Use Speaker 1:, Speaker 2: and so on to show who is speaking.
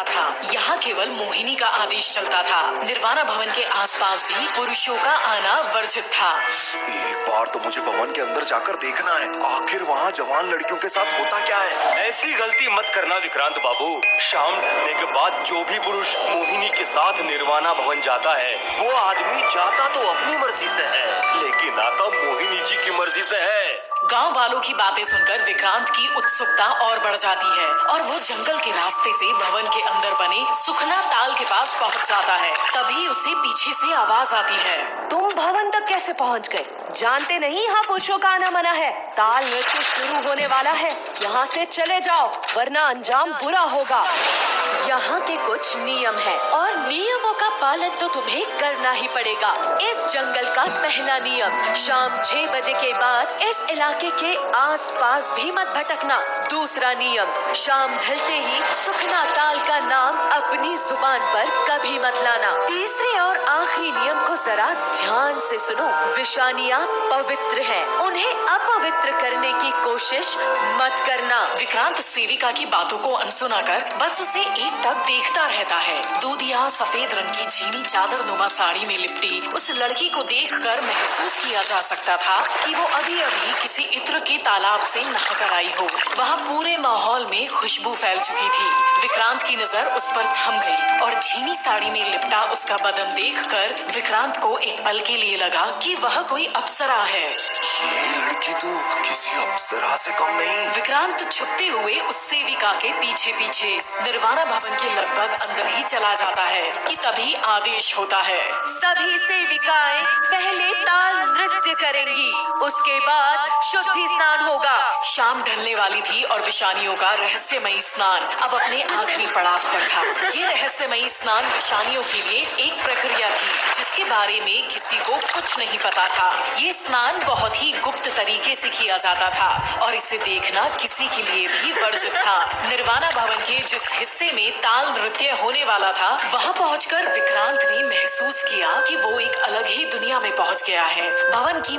Speaker 1: रहा था। यहाँ केवल मोहिनी का आदेश चलता था। निर्वाणा भवन के आसपास भी पुरुषों का आना वर्जित था।
Speaker 2: एक बार तो मुझे भवन के अंदर जाकर देखना है, आखिर वहाँ जवान लड़कियों के साथ होता क्या है।
Speaker 3: ऐसी गलती मत करना विक्रांत बाबू। शाम ढलने के बाद जो भी पुरुष मोहिनी के साथ निर्वाणा भवन जाता है, वो आदमी जाता तो अपनी मर्जी से है, लेकिन आता मोहिनी जी की मर्जी से है।
Speaker 1: गांव वालों की बातें सुनकर विक्रांत की उत्सुकता और बढ़ जाती है और वो जंगल के रास्ते से भवन के अंदर बने सुखना ताल के पास पहुंच जाता है। तभी उसे पीछे से आवाज आती है,
Speaker 4: तुम भवन तक कैसे पहुंच गए? जानते नहीं यहाँ पुरुषों का आना मना है। ताल नृत्य शुरू होने वाला है, यहाँ से चले जाओ वरना अंजाम बुरा होगा। यहाँ के कुछ नियम है और नियमों का पालन तो तुम्हें करना ही पड़ेगा। इस जंगल का पहला नियम, शाम 6 बजे के बाद इस इलाके के आसपास भी मत भटकना। दूसरा नियम, शाम ढलते ही सुखना ताल का नाम अपनी जुबान पर कभी मत लाना। तीसरे और आखिरी नियम को जरा ध्यान से सुनो। विषानियाँ पवित्र हैं, उन्हें अपवित्र करने की कोशिश मत करना।
Speaker 1: विक्रांत सेविका की बातों को अनसुना कर बस उसे एकटक देखता रहता है। दूधिया सफेद रंग की झीनी चादर नुमा साड़ी में लिपटी उस लड़की को देखकर महसूस किया जा सकता था कि वो अभी अभी किसी इत्र के तालाब से नहाकर आई हो। वहाँ पूरे माहौल में खुशबू फैल चुकी थी। विक्रांत की नजर उस पर थम गई और झीनी साड़ी में लिपटा उसका बदन देखकर विक्रांत को एक पल के लिए लगा कि वह कोई अप्सरा है।
Speaker 2: ये लड़की तो किसी अप्सरा से कम नहीं।
Speaker 1: विक्रांत छुपते हुए उस सेविका के पीछे पीछे निर्वाणा भवन के लगभग अंदर ही चला जाता है कि तभी आदेश होता है,
Speaker 4: सभी सेविकाएं पहले ताल नृत्य करेंगी, उसके बाद शुद्धि स्नान होगा।
Speaker 1: शाम ढलने वाली थी और विषानियों का रहस्यमयी स्नान अब अपने आखिरी पड़ाव पर था। ये रहस्यमयी स्नान विषानियों के लिए एक प्रक्रिया थी जिसके बारे में किसी को कुछ नहीं पता था। ये स्नान बहुत ही गुप्त तरीके से किया जाता था और इसे देखना किसी के लिए भी वर्जित था। निर्वाणा भवन के जिस हिस्से में ताल नृत्य होने वाला था, वहां पहुंचकर विक्रांत ने महसूस किया कि वो एक अलग ही दुनिया में पहुंच गया है। भवन की